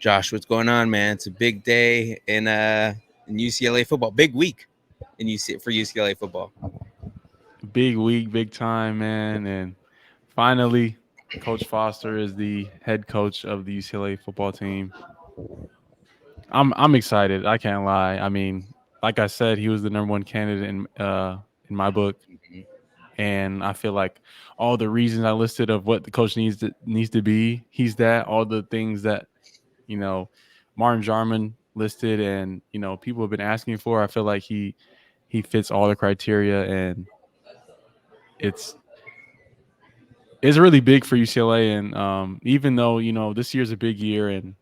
Josh, what's going on, man? It's a big day in UCLA football. Big week for UCLA football. Big week, big time, man. And finally, Coach Foster is the head coach of the UCLA football team. I'm excited. I can't lie. I mean, like I said, he was the number one candidate in my book, Mhm. and I feel like all the reasons I listed of what the coach needs to be, he's that. All the things that you know Martin Jarman listed, and people have been asking for. I feel like he fits all the criteria, and it's it's really big for UCLA. And even though this year's a big year, and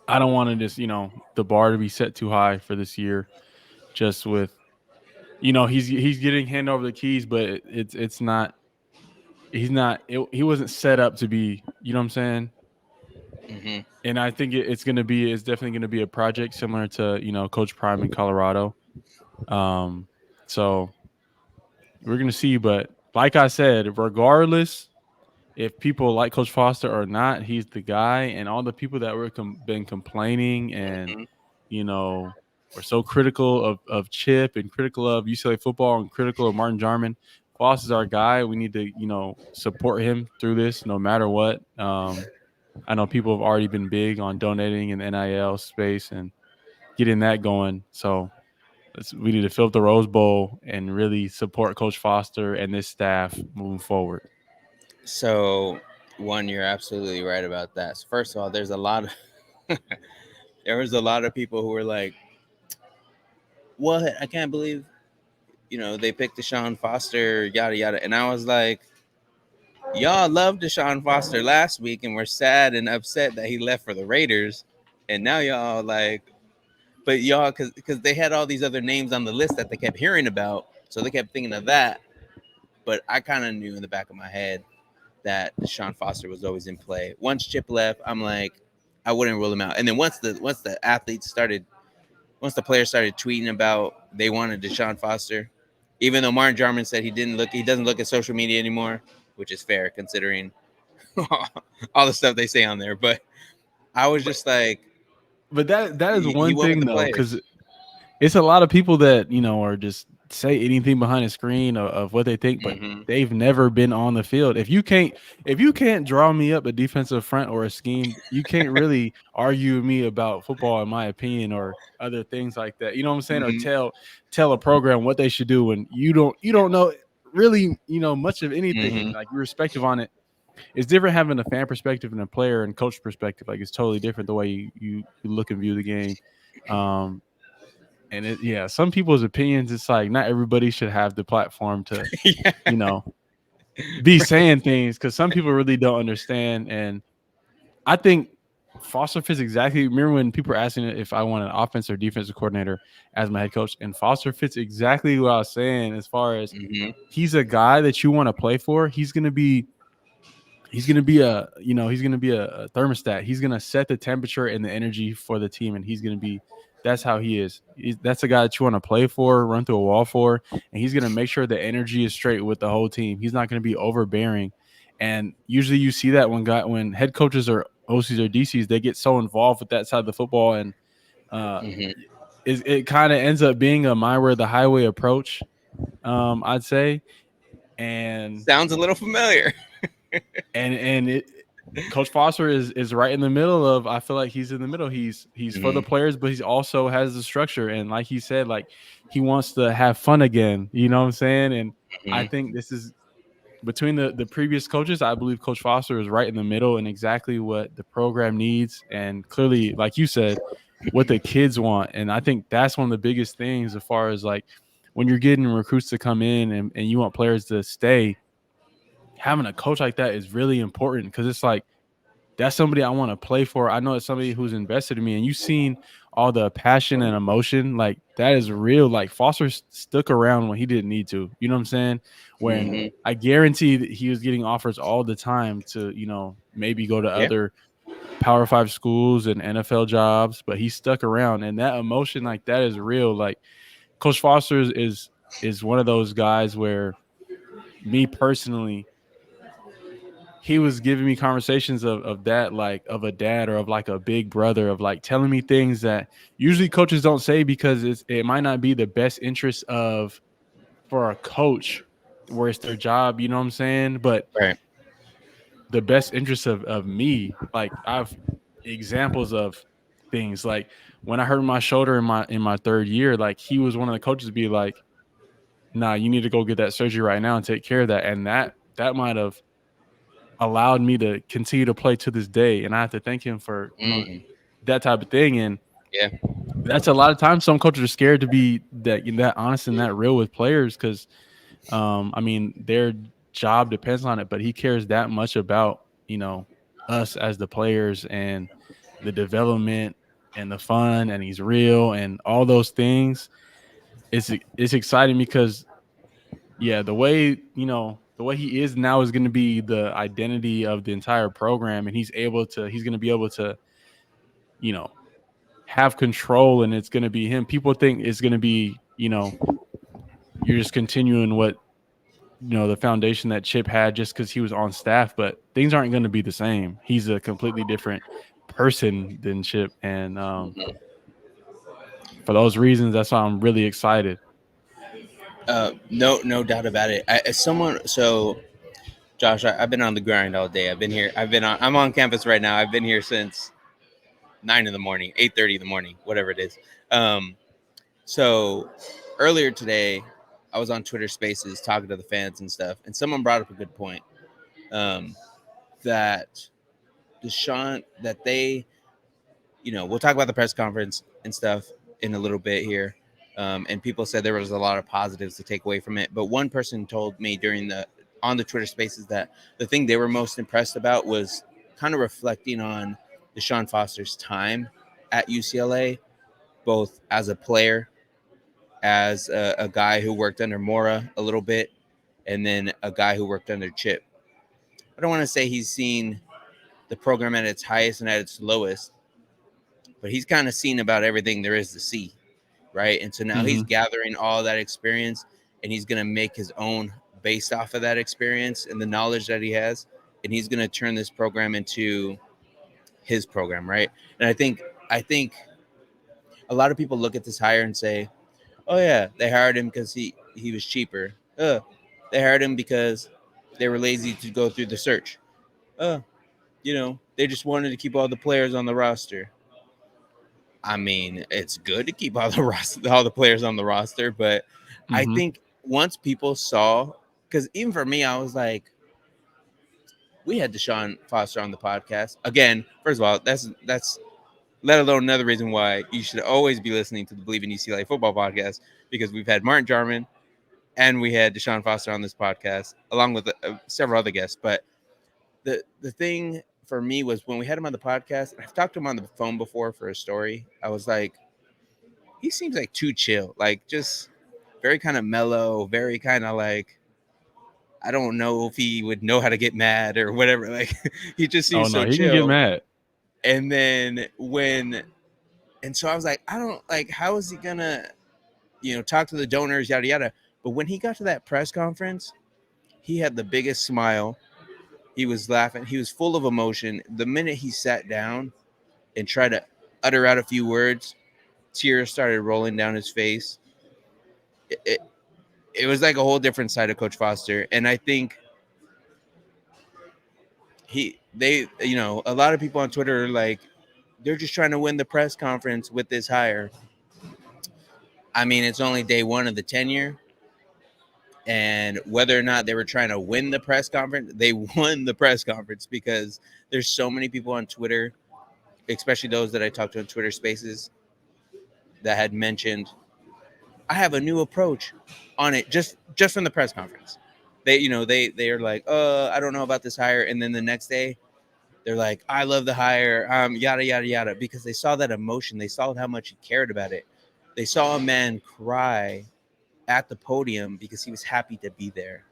I don't want to just the bar to be set too high for this year, just with he's getting hand over the keys, but it's not he's not he wasn't set up to be, you know what I'm saying. Mhm. And I think it's definitely gonna be a project similar to Coach Prime in Colorado. Um, so we're gonna see, but like I said, regardless if people like Coach Foster or not, he's the guy. And all the people that were been complaining and Mhm. you know were so critical of Chip and critical of UCLA football and critical of Martin Jarman, Foster's our guy. We need to support him through this no matter what. I know people have already been big on donating in the NIL space and getting that going. So we need to fill up the Rose Bowl and really support Coach Foster and this staff moving forward. So, one, you're absolutely right about that. So first of all, there was a lot of people who were like, "What? I can't believe they picked DeShaun Foster, yada yada." And I was like, "Y'all loved DeShaun Foster last week, and were sad and upset that he left for the Raiders, and now y'all like." But y'all, because they had all these other names on the list that they kept hearing about, so they kept thinking of that. But I kind of knew in the back of my head that Sean Foster was always in play. Once Chip left, I'm like, I wouldn't rule him out. And then once the players started tweeting about they wanted DeShaun Foster, even though Martin Jarman said he doesn't look at social media anymore, which is fair considering all the stuff they say on there. But I was But just like, that is he one went with thing the though, because players. it's a lot of people that are just say anything behind the screen of what they think, but Mm-hmm. they've never been on the field. If you can't draw me up a defensive front or a scheme, you can't really argue with me about football, in my opinion, or other things like that. You know what I'm saying? Or Mm-hmm. tell a program what they should do when you don't know really much of anything, Mm-hmm. and like your perspective on it. It's different having a fan perspective and a player and coach perspective. Like it's totally different the way you look and view the game. Um, and yeah, some people's opinions, it's like not everybody should have the platform to, Yeah. you know, be saying things because some people really don't understand. And I think Foster fits exactly. Remember when people were asking if I want an offense or defensive coordinator as my head coach, and Foster fits exactly what I was saying as far as Mm-hmm. he's a guy that you want to play for. He's gonna be a thermostat. He's gonna set the temperature and the energy for the team, and that's how he is. That's a guy that you want to play for, run through a wall for, and he's gonna make sure the energy is straight with the whole team. He's not gonna be overbearing, and usually you see that when head coaches or OCs or DCs, they get so involved with that side of the football, and uh, Mm-hmm. it kind of ends up being a my way the highway approach. I'd say, and Sounds a little familiar. and Coach Foster is right in the middle of. I feel like he's in the middle. He's for the Mm-hmm. players, but he's also has the structure. And like he said, like he wants to have fun again. You know what I'm saying? And I Mm-hmm. think this is between the previous coaches. I believe Coach Foster is right in the middle and exactly what the program needs. And clearly, like you said, what the kids want. And I think that's one of the biggest things as far as like when you're getting recruits to come in and you want players to stay, having a coach like that is really important because it's like that's somebody I want to play for. I know it's somebody who's invested in me, and you've seen all the passion and emotion. Like that is real. Like Foster stuck around when he didn't need to. You know what I'm saying? When Mm-hmm. I guarantee that he was getting offers all the time to, maybe go to Yeah. other Power Five schools and NFL jobs, but he stuck around, and that emotion like that is real. Like Coach Foster is one of those guys where me personally, he was giving me conversations of that, like of a dad or of like a big brother, of like telling me things that usually coaches don't say because it might not be the best interest of for a coach where it's their job, you know what I'm saying? But Right. the best interest of me, like I've examples of things like when I hurt my shoulder in my third year, like he was one of the coaches be like, nah, you need to go get that surgery right now and take care of that. And that might have allowed me to continue to play to this day. And I have to thank him for, Mm, that type of thing. And yeah. that's a lot of times some coaches are scared to be that honest and that real with players because I mean their job depends on it, but he cares that much about, us as the players and the development and the fun, and he's real and all those things. It's exciting because yeah, the way he is now is going to be the identity of the entire program, and he's going to be able to, you know, have control, and it's going to be him. People think it's going to be, you're just continuing what, the foundation that Chip had just because he was on staff, but things aren't going to be the same. He's a completely different person than Chip, and Mhm. for those reasons, that's why I'm really excited. No doubt about it. As someone, so Josh, I've been on the grind all day. I've been here. I'm on campus right now. I've been here since 9 in the morning, 8:30 in the morning, whatever it is. Um, so earlier today, I was on Twitter Spaces talking to the fans and stuff, and someone brought up a good point. Um, that DeShaun, that they, we'll talk about the press conference and stuff in a little bit here. And people said there was a lot of positives to take away from it. But one person told me on the Twitter Spaces that the thing they were most impressed about was kind of reflecting on DeShaun Foster's time at UCLA, both as a player, as a guy who worked under Mora a little bit, and then a guy who worked under Chip. I don't want to say he's seen the program at its highest and at its lowest, but he's kind of seen about everything there is to see, right? And so now he's Hmm. gathering all that experience, and he's going to make his own based off of that experience and the knowledge that he has, and he's going to turn this program into his program, right? And I think a lot of people look at this hire and say, "Oh yeah, they hired him because he was cheaper. They hired him because they were lazy to go through the search. They just wanted to keep all the players on the roster." I mean, it's good to keep all the players on the roster, but I Hmm. think once people saw, because even for me, I was like, we had DeShaun Foster on the podcast again. First of all, that's let alone another reason why you should always be listening to the Believe in UCLA Football podcast, because we've had Martin Jarman and we had DeShaun Foster on this podcast along with several other guests. But the thing for me was when we had him on the podcast, I've talked to him on the phone before for a story. I was like, he seems like too chill, like just very kind of mellow, very kind of like, I don't know if he would know how to get mad or whatever. Like he just Oh seems no, so he can get chill. mad. And then and so I was like, I don't like, how is he gonna, talk to the donors, yada yada. But when he got to that press conference, he had the biggest smile. He was laughing. He was full of emotion. The minute he sat down and tried to utter out a few words, tears started rolling down his face. It, it was like a whole different side of Coach Foster. And I think a lot of people on Twitter are like, they're just trying to win the press conference with this hire. I mean, it's only day one of the tenure. And whether or not they were trying to win the press conference, they won the press conference because there's so many people on Twitter, especially those that I talked to in Twitter Spaces, that had mentioned, I have a new approach on it just from the press conference. They are like, I don't know about this hire, and then the next day they're like, I love the hire, yada yada yada, because they saw that emotion, they saw how much he cared about it. They saw a man cry at the podium because he was happy to be there.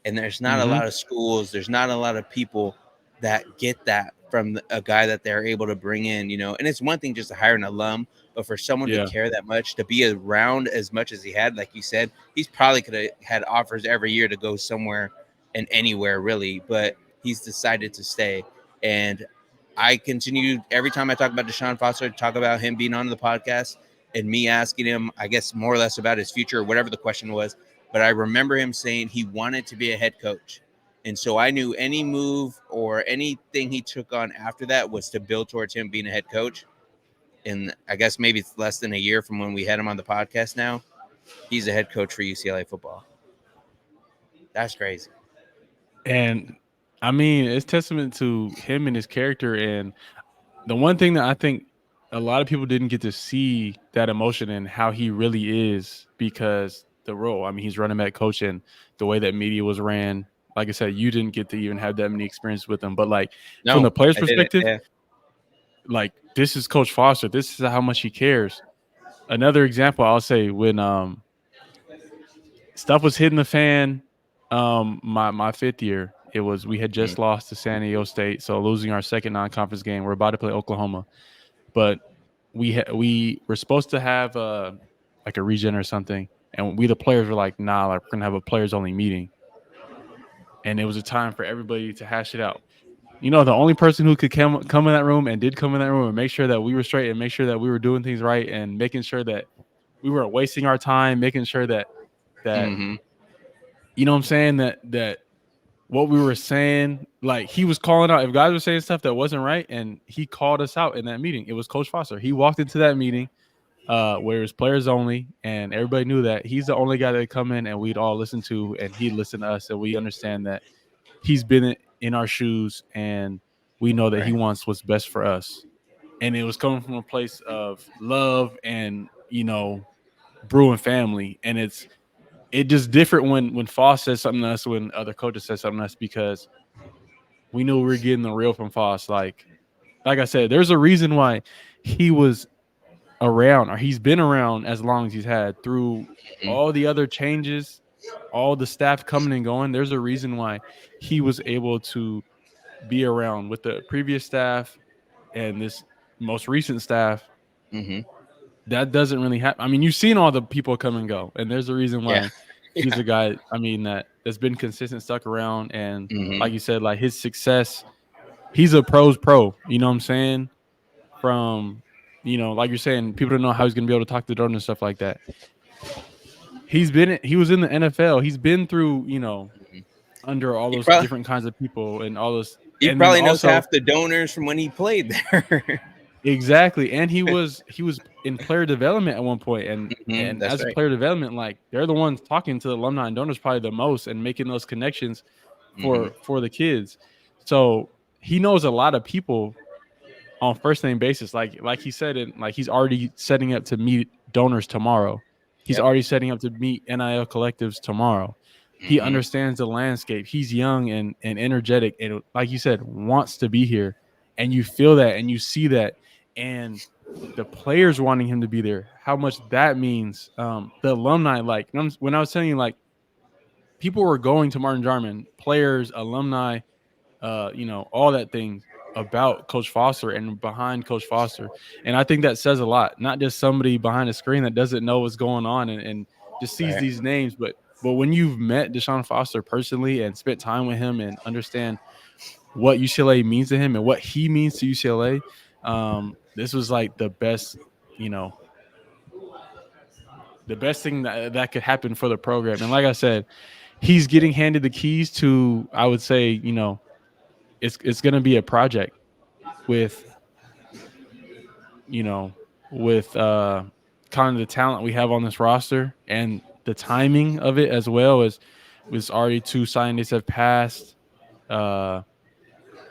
And there's not a Hmm. lot of schools, there's not a lot of people that get that from a guy that they're able to bring in. And it's one thing just to hire an alum, but for someone to Yeah. care that much, to be around as much as he had, like you said, he's probably could have had offers every year to go somewhere and anywhere really. But he's decided to stay. And I continue every time I talk about DeShaun Foster, talk about him being on the podcast and me asking him, I guess, more or less about his future or whatever the question was. But I remember him saying he wanted to be a head coach. And so I knew any move or anything he took on after that was to build towards him being a head coach. And I guess maybe it's less than a year from when we had him on the podcast now. He's a head coach for UCLA football. That's crazy. And I mean, it's testament to him and his character. And the one thing that I think a lot of people didn't get to see that emotion and how he really is, because the role, I mean, he's running back coach, and the way that media was ran. Like I said, you didn't get to even have that many experience with him. But like from No, the player's I didn't. perspective, Yeah. like this is Coach Foster. This is how much he cares. Another example, I'll say, when stuff was hitting the fan, my fifth year, it was, we had just lost to San Diego State, so losing our second non-conference game. We're about to play Oklahoma, but we were supposed to have like a regen or something, and we, the players, were like, nah, like, we're gonna have a players only meeting, and it was a time for everybody to hash it out. You know, the only person who could come in that room and did come in that room and make sure that we were straight and make sure that we were doing things right and making sure that we weren't wasting our time, making sure that Mm-hmm. you know what I'm saying, that what we were saying, like, he was calling out if guys were saying stuff that wasn't right, and he called us out in that meeting. It was Coach Foster. He walked into that meeting where it was players only, and everybody knew that he's the only guy that would come in and we'd all listen to, and he'd listen to us, and we understand that he's been in our shoes, and we know that he Right. wants what's best for us. And it was coming from a place of love and, you know, brewing family. And it just different when Foss says something to us, when other coaches said something to us, because we knew we were getting the real from Foss. Like I said, there's a reason why he was around, or he's been around as long as he's had, through Mm-hmm. all the other changes, all the staff coming and going. There's a reason why he was able to be around with the previous staff and this most recent staff. Mm-hmm. That doesn't really happen. I mean, you've seen all the people come and go, and there's a reason Yeah. why he's a guy, I mean, that's been consistent, stuck around, and Mm-hmm. like you said, like, his success, he's a pro's pro. You know what I'm saying? From, you know, like you're saying, people don't know how he's going to be able to talk to the donor and stuff like that. He was in the NFL. He's been through, you know, under all He those probably different kinds of people and all those, he and then probably knows also, half the donors from when he played there. exactly. And he was in player development at one point, Mm-hmm. and That's as a right. player development, like, they're the ones talking to the alumni and donors probably the most and making those connections Mm-hmm. for the kids. So he knows a lot of people on first name basis. Like he said, it, like, he's already setting up to meet donors tomorrow. He's Yep. already setting up to meet NIL collectives tomorrow. He Mm-hmm. understands the landscape. He's young and energetic, and, like you said, wants to be here. And you feel that and you see that. And the players wanting him to be there, how much that means. The alumni, like, when I was telling you, like, people were going to Martin Jarman, players, alumni, you know, all that things about Coach Foster and behind Coach Foster. And I think that says a lot, not just somebody behind a screen that doesn't know what's going on and just sees Right. these names, but when you've met DeShaun Foster personally and spent time with him and understand what UCLA means to him and what he means to UCLA, this was like the best, you know, the best thing that could happen for the program. And like I said, he's getting handed the keys to, I would say, you know, it's going to be a project with, you know, with kind of the talent we have on this roster and the timing of it, as well as was already 2 signings have passed. Uh,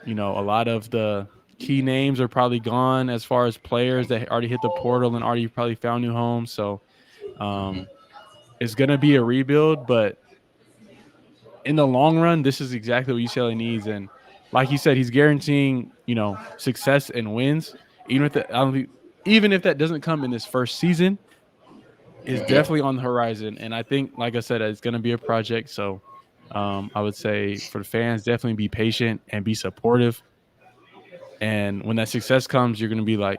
you know, a lot of the key names are probably gone as far as players that already hit the portal and already probably found new homes. So Mm-hmm. um, it's going to be a rebuild, but in the long run, this is exactly what UCLA needs. And like you said, he's guaranteeing, you know, success and wins. Even if that, I don't think, even if that doesn't come in this first season, is Mm-hmm. definitely on the horizon. And I think, like I said, it's going to be a project. So I would say for the fans, definitely be patient and be supportive. And when that success comes, you're going to be like,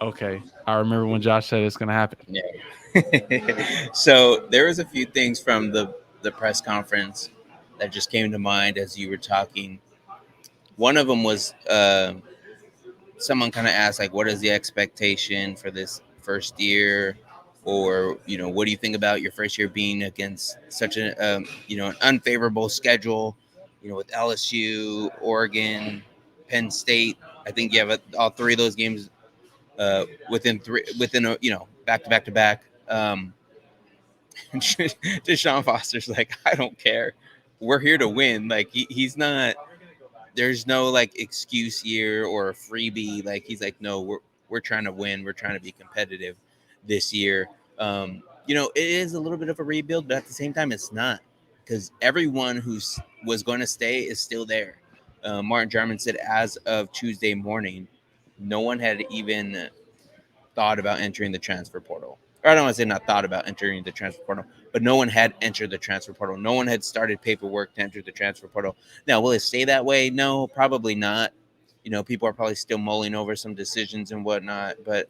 okay, I remember when Josh said it's going to happen. Yeah. So there was a few things from the press conference that just came to mind as you were talking. One of them was someone kind of asked like, what is the expectation for this first year, or what do you think about your first year being against such an unfavorable schedule, with LSU, Oregon, Penn State. I think you have all three of those games within back to back to back. DeShaun Foster's like, I don't care. We're here to win. Like he's not. There's no like excuse here or a freebie. Like he's like, no, we're trying to win. We're trying to be competitive this year. It is a little bit of a rebuild, but at the same time, it's not, because everyone who's was going to stay is still there. Martin Jarman said as of Tuesday morning, no one had even thought about entering the transfer portal. Or I don't want to say not thought about entering the transfer portal, but no one had entered the transfer portal. No one had started paperwork to enter the transfer portal. Now, will it stay that way? No, probably not. People are probably still mulling over some decisions and whatnot, but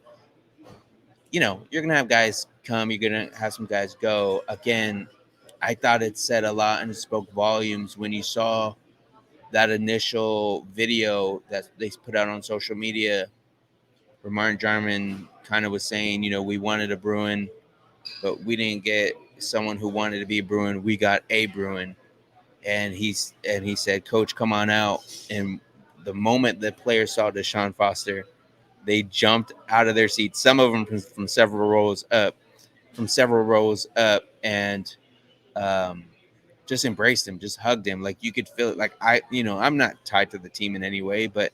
you're gonna have guys come, you're gonna have some guys go. Again, I thought it said a lot and it spoke volumes when you saw that initial video that they put out on social media where Martin Jarman kind of was saying, we wanted a Bruin, but we didn't get someone who wanted to be a Bruin. We got a Bruin, and he said, "Coach, come on out." And the moment the players saw DeShaun Foster, they jumped out of their seats. Some of them from several rows up, and um, just embraced him, just hugged him. Like you could feel it. Like I'm not tied to the team in any way, but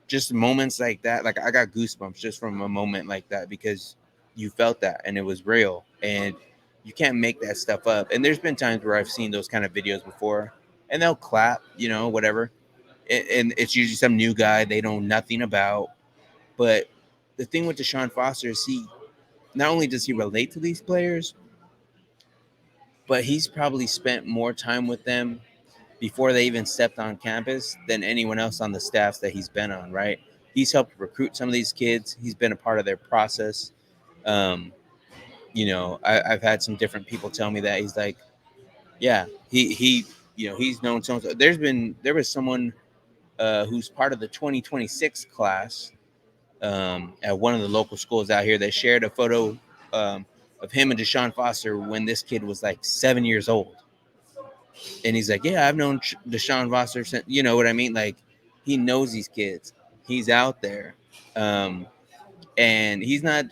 just moments like that, like I got goosebumps just from a moment like that, because you felt that and it was real, and you can't make that stuff up. And there's been times where I've seen those kind of videos before, and they'll clap, whatever, and it's usually some new guy they know nothing about. But the thing with DeShaun Foster is he not only does he relate to these players, but he's probably spent more time with them before they even stepped on campus than anyone else on the staffs that he's been on, right? He's helped recruit some of these kids. He's been a part of their process. Um, I've had some different people tell me that he's like, yeah, he's known so. There was someone who's part of the 2026 class at one of the local schools out here that shared a photo of him and DeShaun Foster when this kid was like 7 years old. And he's like, yeah, I've known DeShaun Foster since, you know what I mean? Like, he knows these kids. He's out there. Um, and he's not,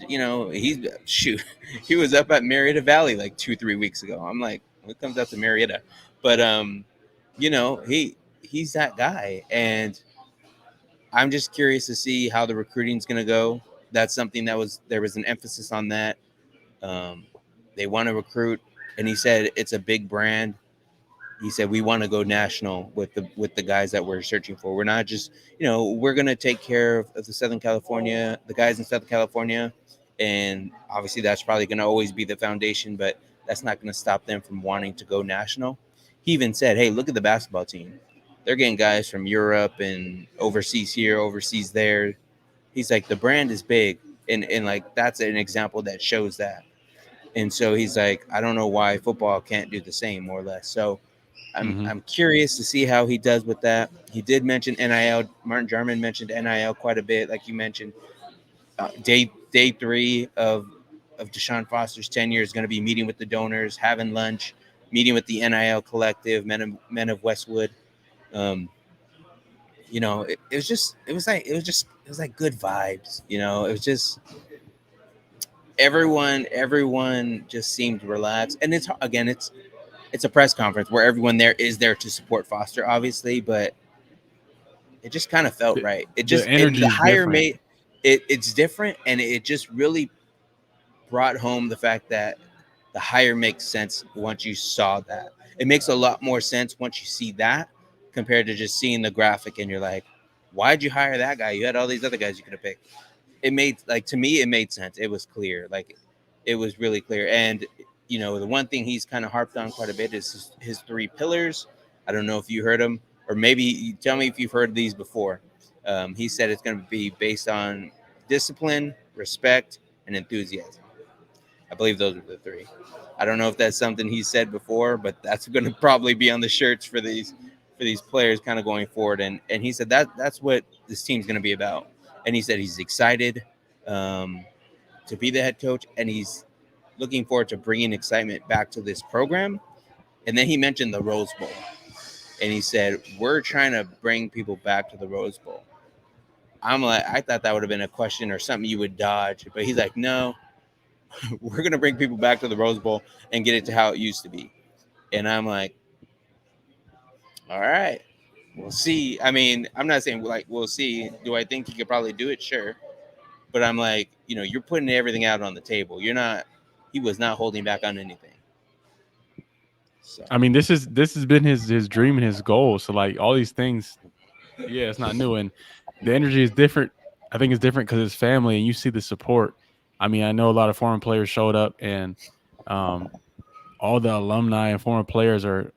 shoot, he was up at Marietta Valley like 2-3 weeks ago. I'm like, what comes out to Marietta? But, you know, he, he's that guy. And I'm just curious to see how the recruiting is going to go. That's something there was an emphasis on that. Um, they want to recruit. And he said it's a big brand. He said we want to go national with the guys that we're searching for. We're not just, we're gonna take care of the guys in Southern California, and obviously that's probably gonna always be the foundation, but that's not gonna stop them from wanting to go national. He even said, "Hey, look at the basketball team. They're getting guys from Europe and overseas here, overseas there." He's like, the brand is big, and like that's an example that shows that. And so he's like, I don't know why football can't do the same, more or less. So Mm-hmm. I'm curious to see how he does with that. He did mention NIL. Martin Jarman mentioned NIL quite a bit, like you mentioned. Day three of DeShaun Foster's tenure is going to be meeting with the donors, having lunch, meeting with the NIL collective, Men of Westwood. Um, it was like good vibes. It was just everyone just seemed relaxed, and it's a press conference where everyone there is there to support Foster, obviously, but it just kind of felt right. It The just and energy the is hire different. made it's different, and it just really brought home the fact that the hire makes sense once you saw that. It makes a lot more sense once you see that compared to just seeing the graphic and you're like, why'd you hire that guy? You had all these other guys you could have picked. It made like to me it made sense. It was clear. Like it was really clear. And the one thing he's kind of harped on quite a bit is his three pillars. I don't know if you heard him, or maybe you tell me if you've heard these before. He said it's going to be based on discipline, respect, and enthusiasm. I believe those are the three. I don't know if that's something he said before, but that's going to probably be on the shirts for these for these players kind of going forward. And he said that's what this team's going to be about. And he said he's excited um, to be the head coach, and he's looking forward to bringing excitement back to this program. And then he mentioned the Rose Bowl, and he said we're trying to bring people back to the Rose Bowl. I'm like, I thought that would have been a question or something you would dodge, but he's like, no, we're gonna bring people back to the Rose Bowl and get it to how it used to be. And I'm like, all right, we'll see. I mean, I'm not saying like we'll see. Do I think he could probably do it? Sure, but I'm like, you're putting everything out on the table. You're not. He was not holding back on anything. So. I mean, this has been his dream and his goal. So like all these things, yeah, it's not new, and the energy is different. I think it's different because it's family, and you see the support. I mean, I know a lot of former players showed up, and um, all the alumni and former players are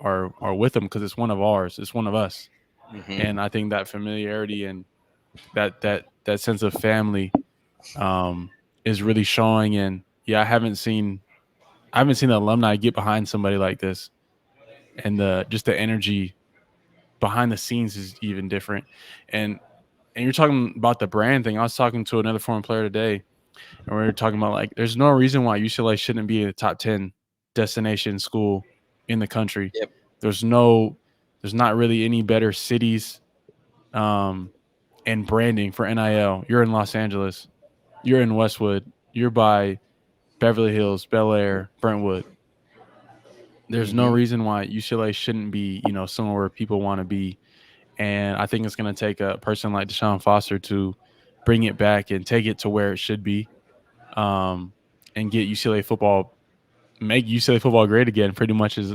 with him because it's one of ours. It's one of us, and Mm-hmm. I think that familiarity and that sense of family is really showing. And yeah, I haven't seen the alumni get behind somebody like this, and the just the energy behind the scenes is even different. And you're talking about the brand thing. I was talking to another former player today, and we were talking about like there's no reason why UCLA shouldn't be a top 10 destination school in the country. Yep. There's no there's not really any better cities um and branding for NIL. You're in Los Angeles, you're in Westwood, you're by Beverly Hills, Bel Air, Brentwood. There's no Mm-hmm. reason why UCLA shouldn't be, somewhere where people want to be. And I think it's going to take a person like DeShaun Foster to bring it back and take it to where it should be, um, and get UCLA football, make UCLA football great again. Pretty much is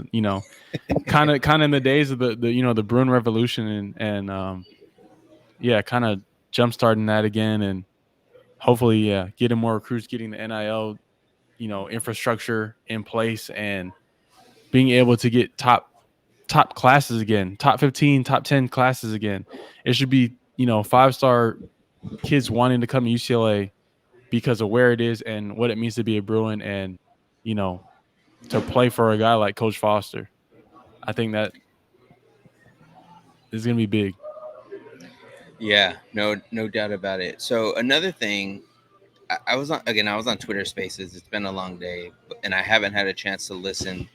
kind of in the days of the Bruin Revolution, and yeah, kind of jumpstarting that again, and hopefully getting more recruits, getting the NIL infrastructure in place, and being able to get top classes again, top 15, top 10 classes again. It should be, 5-star kids wanting to come to UCLA because of where it is and what it means to be a Bruin, and, you know, to play for a guy like Coach Foster. I think that is going to be big. Yeah, no doubt about it. So another thing, I was on Twitter Spaces. It's been a long day, and I haven't had a chance to listen.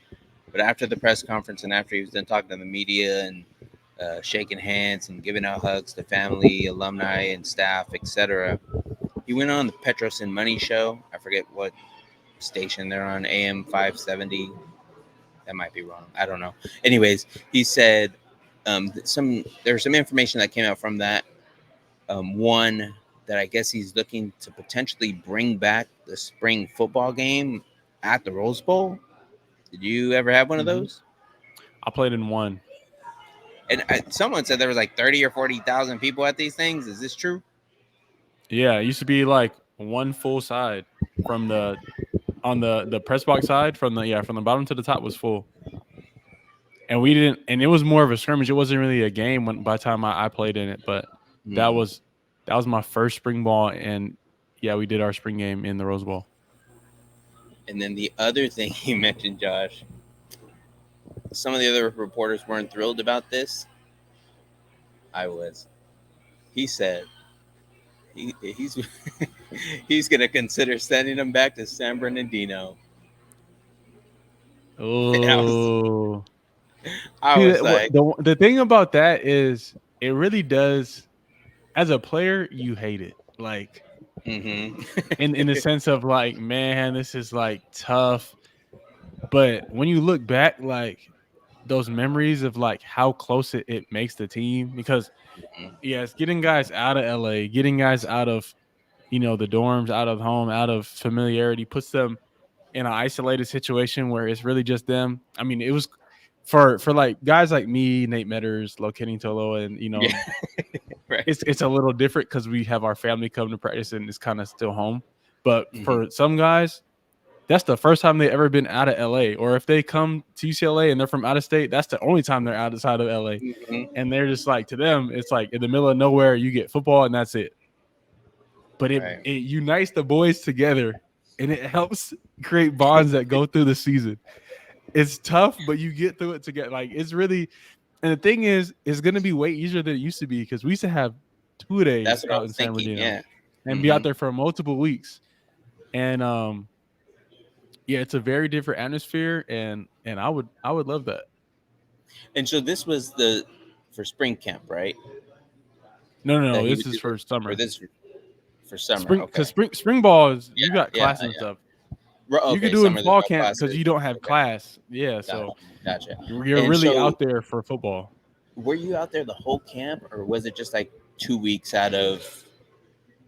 But after the press conference and after he was done talking to the media and shaking hands and giving out hugs to family, alumni, and staff, etc., he went on the Petros and Money show. I forget what station they're on, AM 570. That might be wrong. I don't know. Anyways, he said there's some information that came out from that. One that I guess he's looking to potentially bring back the spring football game at the Rose Bowl. Did you ever have one of Hmm. those? I played in one. And someone said there was like 30 or 40,000 people at these things. Is this true? Yeah, it used to be like one full side from the press box side from the bottom to the top was full. And we didn't, and it was more of a scrimmage. It wasn't really a game by the time I played in it, but that Hmm. was that was my first spring ball, and yeah, we did our spring game in the Rose Bowl. And then the other thing he mentioned, Josh, some of the other reporters weren't thrilled about this. I was. He said he's he's going to consider sending them back to San Bernardino. And Oh, I see, was like, the thing about that is it really does. As a player, you hate it, like mm-hmm. in the sense of like, man, this is like tough. But when you look back, like those memories of like how close it makes the team, because yes, getting guys out of LA, getting guys out of the dorms, out of home, out of familiarity, puts them in an isolated situation where it's really just them. I mean, it was for like guys like me, Nate Metters, Locating Tolo, and Yeah, right. it's a little different because we have our family come to practice and it's kind of still home. But Mm-hmm. for some guys, that's the first time they've ever been out of LA. Or if they come to UCLA and they're from out of state, that's the only time they're outside of LA. Mm-hmm. And they're just like, to them, it's like in the middle of nowhere, you get football and that's it. But it Right. it unites the boys together, and it helps create bonds that go through the season. It's tough, but you get through it together. Like it's really, And the thing is, it's going to be way easier than it used to be because we used to have 2 days That's what I out was in San thinking. Bernardino Yeah. and be Hmm. out there for multiple weeks. And yeah, it's a very different atmosphere, and I would love that. And so this was the for spring camp, right? No, no, That no. he This would is do for this, or summer. this for summer. Spring, because Okay. spring ball is Yeah. you got Yeah. class and Yeah. stuff. You could Okay. do it in Summer. There's fall no camp because classes. you don't have Okay. class. Yeah, Gotcha. so Gotcha. you're And really so, out there for football. were you out there the whole camp, or was it just like 2 weeks out of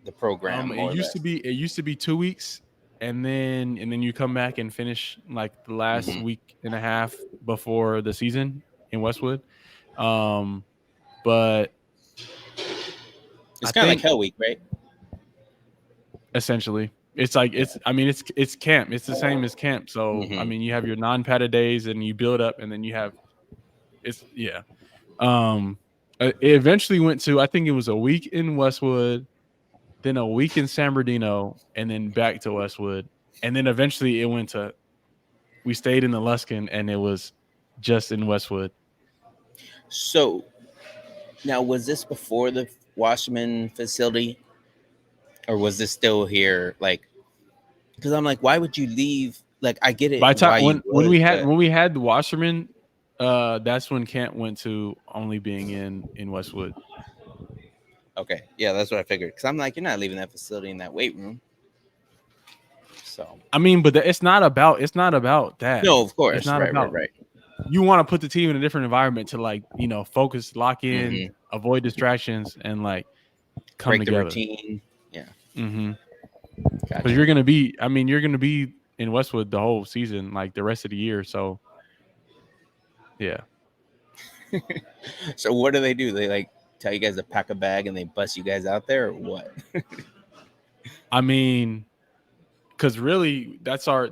the program, It more or used to less? be 2 weeks, and then you come back and finish like the last Hmm. week and a half before the season in Westwood. Um, but It's I kind of like think Hell Week, right? essentially it's like Yeah. I mean it's camp. It's the same as camp. So I Hmm. mean you have your non-padded days and you build up, and then you have it's yeah. Um, it eventually went to I think it was a week in Westwood, then a week in San Bernardino, and then back to Westwood, and then eventually it went to we stayed in the Luskin, and it was just in Westwood. So now, was this before the Washington facility, or was this still here? Like, because I'm like, why would you leave? Like, I get it By the time why you when would, we had but the Wasserman, that's when Camp went to only being in Westwood. okay, yeah, that's what I figured. Because I'm like, you're not leaving that facility in that weight room. So I mean, but it's not about that. no, of It's course, not right, right, about right. you want to put the team in a different environment to like focus, lock in, Hmm. avoid distractions, and like come Break the together. routine. Yeah, Mm-hmm. Because gotcha. you're gonna be in Westwood the whole season, like the rest of the year. So yeah, So what do they do? They like tell you guys to pack a bag and they bust you guys out there, or what? I mean, because really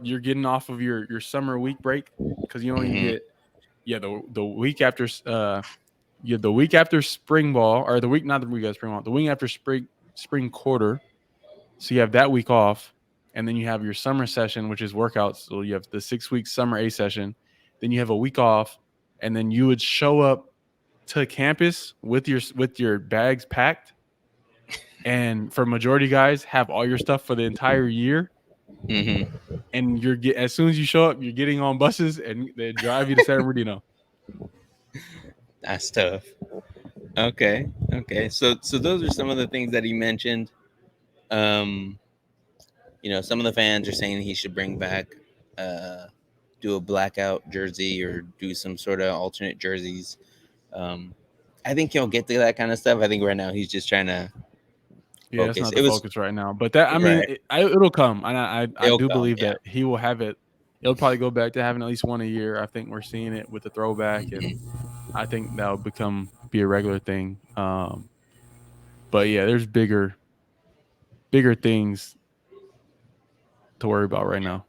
you're getting off of your summer week break because you only Hmm. get the week after the week after spring ball, or the week not the week after spring ball, the week after spring quarter. So you have that week off, and then you have your summer session, which is workouts. So you have the 6 week summer A session, then you have a week off, and then you would show up to campus with your bags packed, and for majority guys have all your stuff for the entire year. Hmm. And as soon as you show up, you're getting on buses and they drive you to San Bernardino. That's tough. Okay, okay. So those are some of the things that he mentioned. Um, some of the fans are saying he should bring back, uh, do a blackout jersey or do some sort of alternate jerseys. Um, I think he'll get to that kind of stuff. I think right now he's just trying to Yeah, that's focus. not It the was focus right now. But that I mean, right. it'll come, and I It'll do come. believe Yeah. that he will have it. It'll probably go back to having at least one a year. I think we're seeing it with the throwback, and Hmm. I think that'll be a regular thing. But yeah, there's bigger things to worry about right now.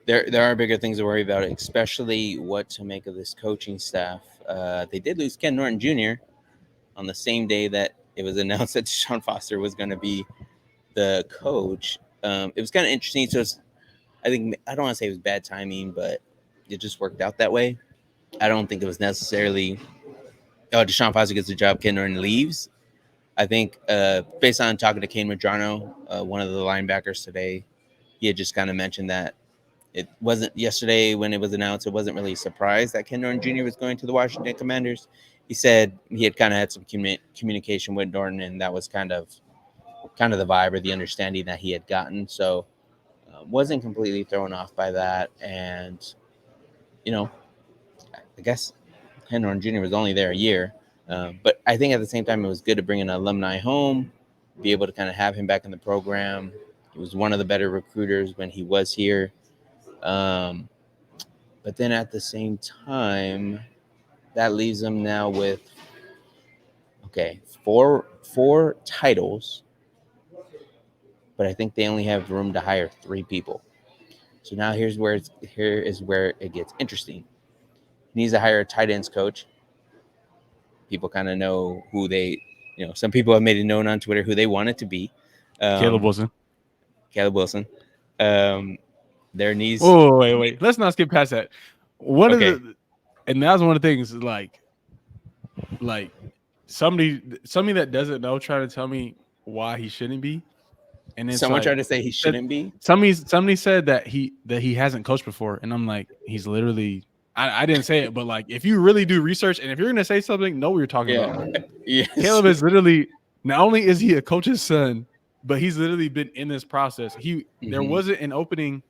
There are bigger things to worry about, especially what to make of this coaching staff. They did lose Ken Norton Jr. on the same day that it was announced that DeShaun Foster was going to be the coach. It was kind of interesting. So I think I don't want to say it was bad timing, but it just worked out that way. I don't think it was necessarily Deshaun Foster gets the job, Ken Norton leaves. I think based on talking to Kane Madrano, one of the linebackers today, he had just kind of mentioned that it wasn't yesterday when it was announced. It wasn't really a surprise that Ken Norton Jr. was going to the Washington Commanders. He said he had kind of had some communication with Norton, and that was kind of the vibe or the understanding that he had gotten. So wasn't completely thrown off by that. And you know, I guess Ken Jr. was only there a year, but I think at the same time it was good to bring an alumni home, be able to kind of have him back in the program. He was one of the better recruiters when he was here. Um, but then at the same time, that leaves him now with okay four titles, but I think they only have room to hire 3 people. So now here is where it gets interesting. He needs to hire a tight ends coach. People kind of know who some people have made it known on Twitter who they want it to be. Caleb Um, Wilson. Caleb Wilson. Um, there needs Oh wait. Let's not skip past that. One of okay. the And that's one of the things like somebody that doesn't know trying to tell me why he shouldn't be. And it's Someone like tried to say he said shouldn't be. somebody said that he hasn't coached before. And I'm like, he's literally I didn't say it, but like if you really do research and if you're gonna say something, know what you're talking about. Yeah. Yes. Caleb is literally not only is he a coach's son, but he's literally been in this process. There Hmm. wasn't an opening,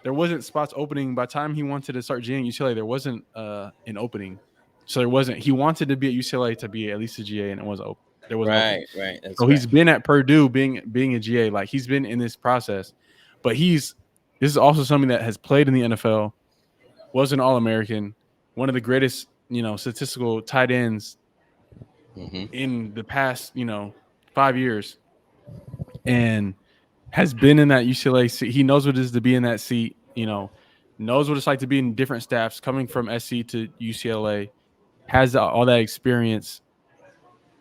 there wasn't spots opening by the time he wanted to start GA at UCLA. There wasn't an opening, so there wasn't. He wanted to be at UCLA to be at least a GA, and it wasn't open. There wasn't opening. Right. Right. So That's he's right. been at Purdue being a GA, like he's been in this process. But this is also something that has played in the NFL, was an All American, one of the greatest statistical tight ends Hmm. in the past 5 years, and has been in that UCLA seat. He knows what it is to be in that seat. Knows what it's like to be in different staffs, coming from SC to UCLA. Has all that experience,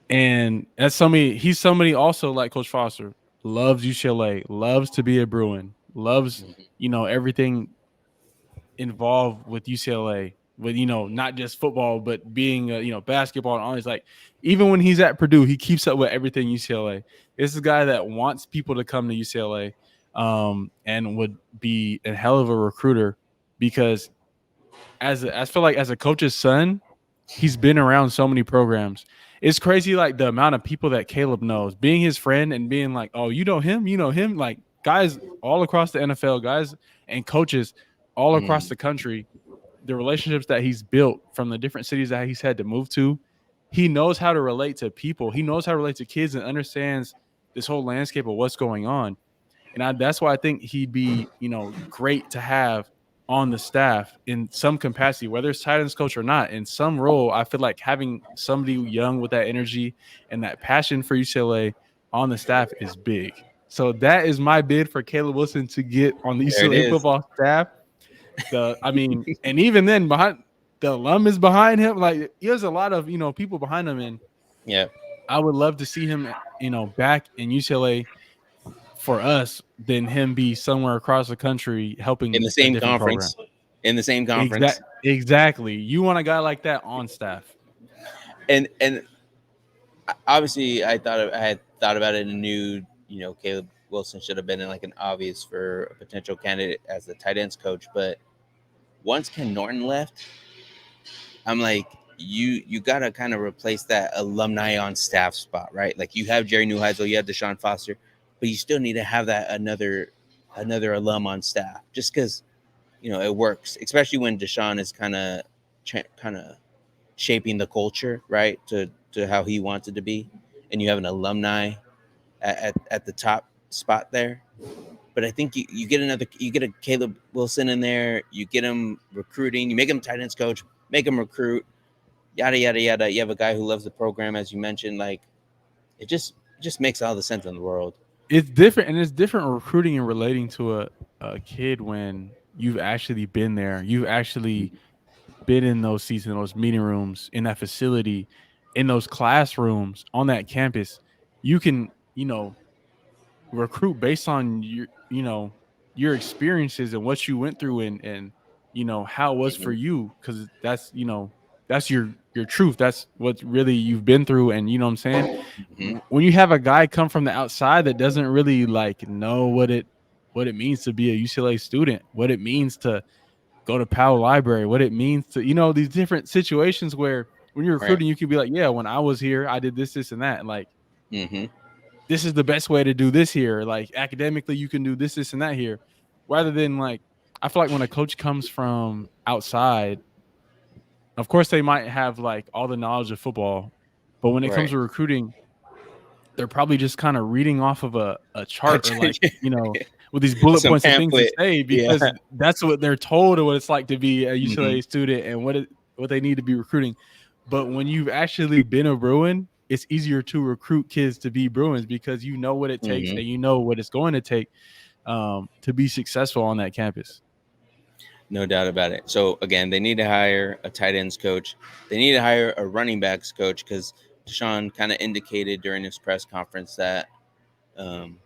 and that's somebody. He's somebody also like Coach Foster. Loves UCLA. Loves to be a Bruin. Loves everything involved with UCLA. With not just football, but being basketball and all. He's like, even when he's at Purdue, he keeps up with everything UCLA. This is a guy that wants people to come to UCLA, and would be a hell of a recruiter because I feel like as a coach's son, he's been around so many programs. It's crazy, like the amount of people that Caleb knows, being his friend and being like, "Oh, you know him," like guys all across the NFL, guys and coaches all across Mm. the country. The relationships that he's built from the different cities that he's had to move to, he knows how to relate to people. He knows how to relate to kids and understands this whole landscape of what's going on. And that's why I think he'd be, great to have on the staff in some capacity, whether it's tight ends coach or not, in some role. I feel like having somebody young with that energy and that passion for UCLA on the staff is big. So that is my bid for Caleb Wilson to get on the There it UCLA is. football staff. And even then behind the alum is behind him. Like he has a lot of, people behind him. And Yeah. I would love to see him, back in UCLA for us than him be somewhere across the country In helping the a same different program. conference. In the same conference. Exactly. You want a guy like that on staff. And obviously, I had thought about it and knew Caleb Wilson should have been in like an obvious for a potential candidate as the tight ends coach. But once Ken Norton left, I'm like, you gotta kind of replace that alumni on staff spot, right? Like you have Jerry Neuheisel, you have DeShaun Foster, but you still need to have that another alum on staff, just because it works, especially when DeShaun is kind of shaping the culture, right, to how he wants it to be, and you have an alumni at the top spot there. But I think you get a Caleb Wilson in there, you get him recruiting, you make him tight ends coach, make him recruit, yada yada yada. You have a guy who loves the program, as you mentioned. Like it just makes all the sense in the world. It's different, and it's different recruiting and relating to a kid when you've actually been there. You've actually been in those seats, in those meeting rooms, in that facility, in those classrooms, on that campus. You can, recruit based on your experiences and what you went through, and how it was for Hmm. you, because that's your truth. That's what really you've been through. And you know what I'm saying. Hmm. When you have a guy come from the outside that doesn't really like know what it means to be a UCLA student, what it means to go to Powell Library, what it means to these different situations where when you're Right. recruiting, you can be like, yeah, when I was here, I did this, and that, and like Hmm. this is the best way to do this here. Like academically, you can do this, and that here, rather than like, I feel like when a coach comes from outside, of course they might have like all the knowledge of football, but when it comes Right. to recruiting, they're probably just kind of reading off of a chart, or like, with these bullet Some points of things to pamphlet. say, Yeah. because that's what they're told, or what it's like to be a Hmm. UCLA student, and what they need to be recruiting. But when you've actually been a Bruin, it's easier to recruit kids to be Bruins because you know what it takes, Hmm. and you know what it's going to take, to be successful on that campus. No doubt about it. So again, they need to hire a tight ends coach. They need to hire a running backs coach because Deshaun kind of indicated during his press conference that um,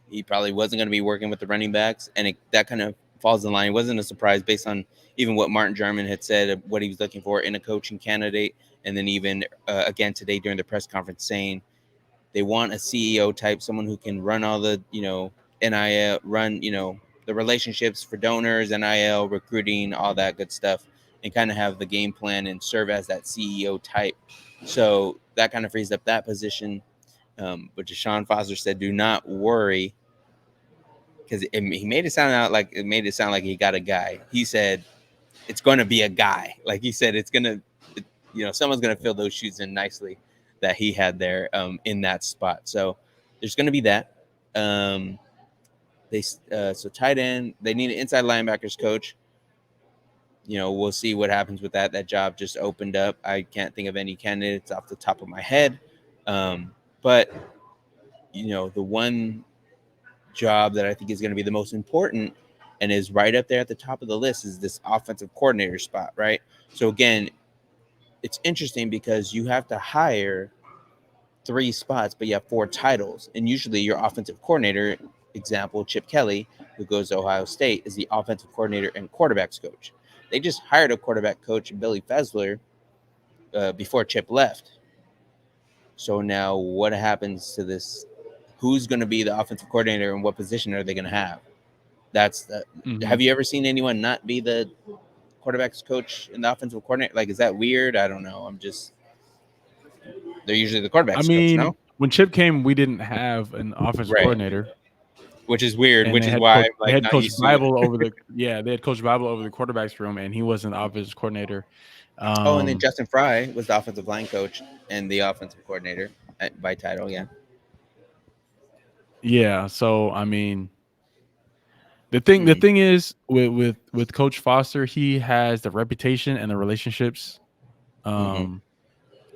he probably wasn't going to be working with the running backs, and that kind of falls in line. It wasn't a surprise based on even what Martin Jarman had said of what he was looking for in a coaching candidate, and then even again today during the press conference saying they want a CEO type, someone who can run all the NIL, run the relationships for donors, NIL, recruiting, all that good stuff, and kind of have the game plan and serve as that CEO type. So that kind of frees up that position. But DeShaun Foster said, "Do not worry," because he made it sound like he got a guy. He said it's going to be a guy. Like he said, it's gonna, someone's gonna fill those shoes in nicely that he had there in that spot. So there's going to be that. Um, so tight end, they need an inside linebackers coach. We'll see what happens with that. That job just opened up. I can't think of any candidates off the top of my head. But the one job that I think is going to be the most important and is right up there at the top of the list is this offensive coordinator spot, right? So again, it's interesting because you have to hire 3 spots, but you have 4 titles. And usually your offensive coordinator, example, Chip Kelly, who goes to Ohio State, is the offensive coordinator and quarterbacks coach. They just hired a quarterback coach, Billy Fessler, before Chip left. So now what happens to this? Who's going to be the offensive coordinator and what position are they going to have? Mm-hmm. Have you ever seen anyone not be the quarterbacks coach and the offensive coordinator? Like, is that weird? I don't know. They're usually the I quarterbacks coach, mean, no? when Chip came, we didn't have an offensive Right. coordinator, Which is weird, and which is why I'm They like had not Coach used to it. Bible over the they had Coach Bible over the quarterbacks room, and he wasn't the offensive coordinator. Oh, and then Um, Justin Fry was the offensive line coach and the offensive coordinator by title. Yeah. yeah, so I mean, the Mm, thing is with Coach Foster, he has the reputation and the relationships mm-hmm. um,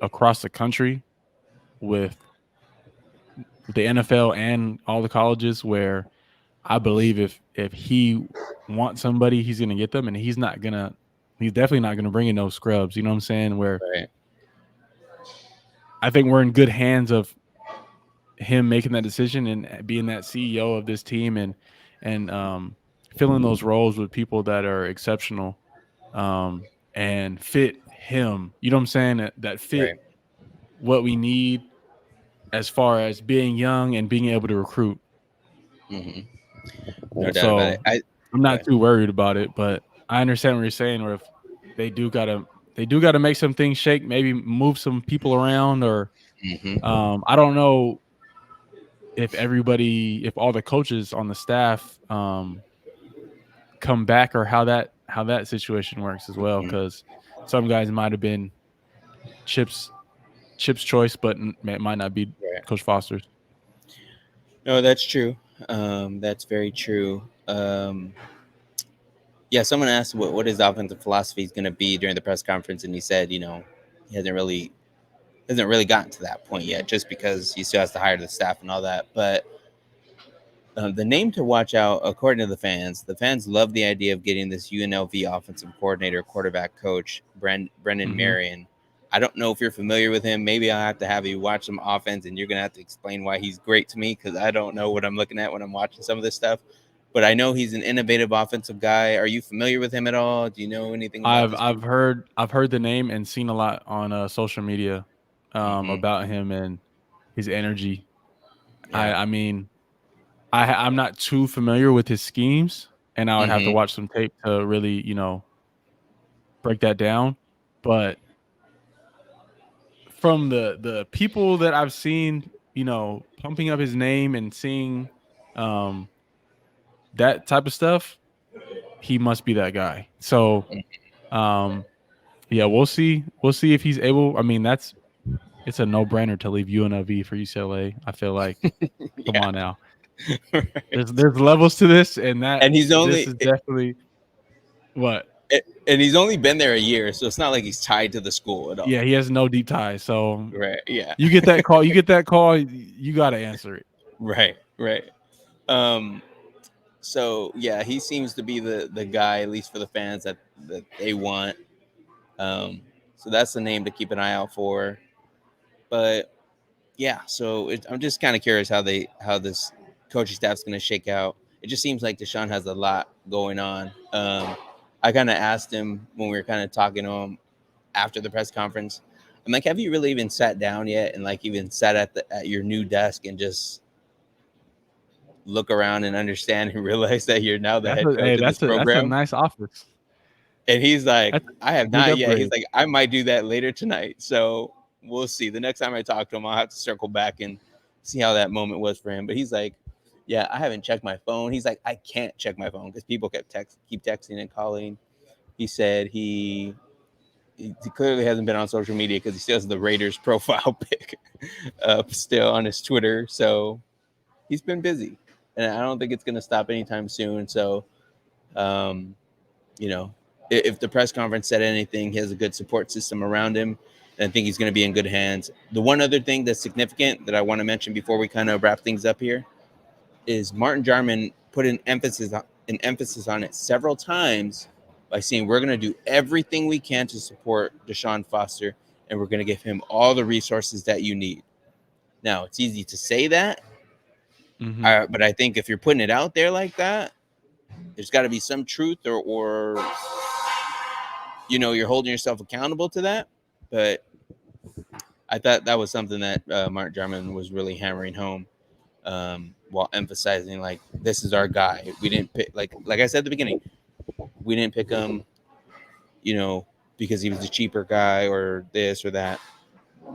across the country with the NFL and all the colleges where I believe if he wants somebody, he's gonna get them, and he's definitely not gonna bring in no scrubs. You know what I'm saying? Where Right. I think we're in good hands of him making that decision and being that CEO of this team and filling those roles with people that are exceptional and fit him. You know what I'm saying? That fit Right. what we need as far as being young and being able to recruit. Mm-hmm. No doubt about it. So I'm Go not ahead. too worried about it, but I understand what you're saying. Or if they do gotta they do gotta make some things shake, maybe move some people around, or Mm-hmm. I don't know if all the coaches on the staff come back or how that situation works as well. Mm-hmm. Because some guys might have been Chip's Chip's choice, but it might not be Right. Coach Foster's. No, that's true. That's very true. Yeah, someone asked what his offensive philosophy is going to be during the press conference, and he said, he hasn't really gotten to that point yet, just because he still has to hire the staff and all that. But the name to watch out, according to the fans love the idea of getting this UNLV offensive coordinator, quarterback coach, Brendan Hmm. Marion. I don't know if you're familiar with him. Maybe I'll have to have you watch some offense, and you're gonna have to explain why he's great to me, because I don't know what I'm looking at when I'm watching some of this stuff. But I know he's an innovative offensive guy. Are you familiar with him at all? Do you know anything about this dude? I've heard the name and seen a lot on social media Mm-hmm. about him and his energy. Yeah. I mean I'm not too familiar with his schemes, and I would have to Mm-hmm. watch some tape to really break that down. But from the people that I've seen, pumping up his name and seeing um, that type of stuff, he must be that guy. So um, yeah, we'll see. We'll see if he's able. I mean, it's a no brainer to leave UNLV for UCLA. I feel like, come Yeah. on now. Right. There's levels to this, and And he's this only is definitely what. and he's only been there a year, so it's not like he's tied to the school at Yeah, all. he has no deep ties. So Right. Yeah. you get that call. You get that call. You got to answer it. Right. Right. Um. So yeah, he seems to be the guy, at least for the fans that they want. Um. So that's the name to keep an eye out for. But yeah, so I'm just kind of curious how this coaching staff's going to shake out. it just seems like DeShaun has a lot going on. I kind of asked him when we were kind of talking to him after the press conference. I'm like, have you really even sat down yet and like even sat at your new desk and just look around and understand and realize that you're now the head coach of this That's a program? nice office. And he's like, That's I have a big not yet. He's upgrade. like, I might do that later tonight. So we'll see. The next time I talk to him, I'll have to circle back and see how that moment was for him. But he's like, yeah, I haven't checked my phone. He's like, I can't check my phone because people keep texting and calling. He said he clearly hasn't been on social media because he still has the Raiders profile pic up still on his Twitter. So he's been busy, and I don't think it's going to stop anytime soon. So, um, you know, if the press conference said anything, he has a good support system around him, and I think he's going to be in good hands. The one other thing that's significant that I want to mention before we kind of wrap things up here is Martin Jarman put an emphasis on it several times by saying we're going to do everything we can to support DeShaun Foster, and we're going to give him all the resources that you need. Now, it's easy to say that, but I think if you're putting it out there like that, there's got to be some truth or you're holding yourself accountable to that. But I thought that was something that Mark Jarman was really hammering home, while emphasizing like this is our guy. We didn't pick like I said at the beginning, we didn't pick him, because he was the cheaper guy or this or that.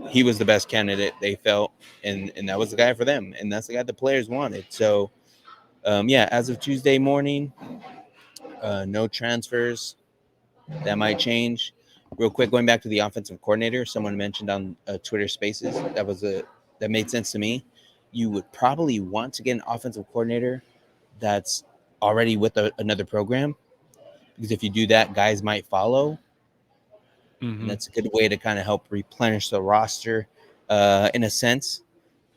He was the best candidate they felt, and that was the guy for them, and that's the guy the players wanted. So yeah, as of Tuesday morning, no transfers. That might change. Real quick, going back to the offensive coordinator, someone mentioned on Twitter Spaces that made sense to me. You would probably want to get an offensive coordinator that's already with another program, because if you do that, guys might follow, and that's a good way to kind of help replenish the roster, in a sense.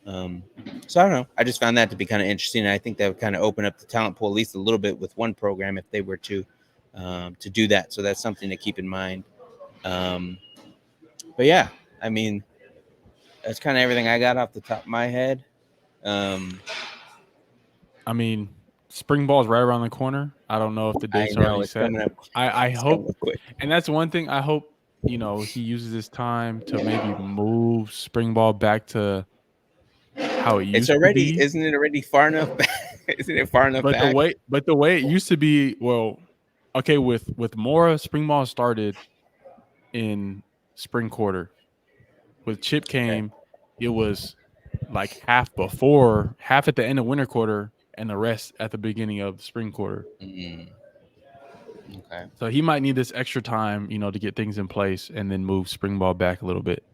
So I don't know. I just found that to be kind of interesting, and I think that would kind of open up the talent pool at least a little bit with one program if they were to do that. So that's something to keep in mind. But yeah, I mean, that's kind of everything I got off the top of my head. I mean, spring ball is right around the corner. I don't know if the I date's know already it's set. coming up. I It's coming hope, up quick. and that's one thing I hope, he uses this time to maybe move spring ball back to how it It's used to already, be. isn't it already far enough back? Isn't it far enough back? But the way it used to be, well, okay, with Mora, spring ball started in spring quarter. With Chip Okay. came, it was like half at the end of winter quarter, and the rest at the beginning of the spring quarter. Mm, okay. So he might need this extra time, to get things in place and then move spring ball back a little bit.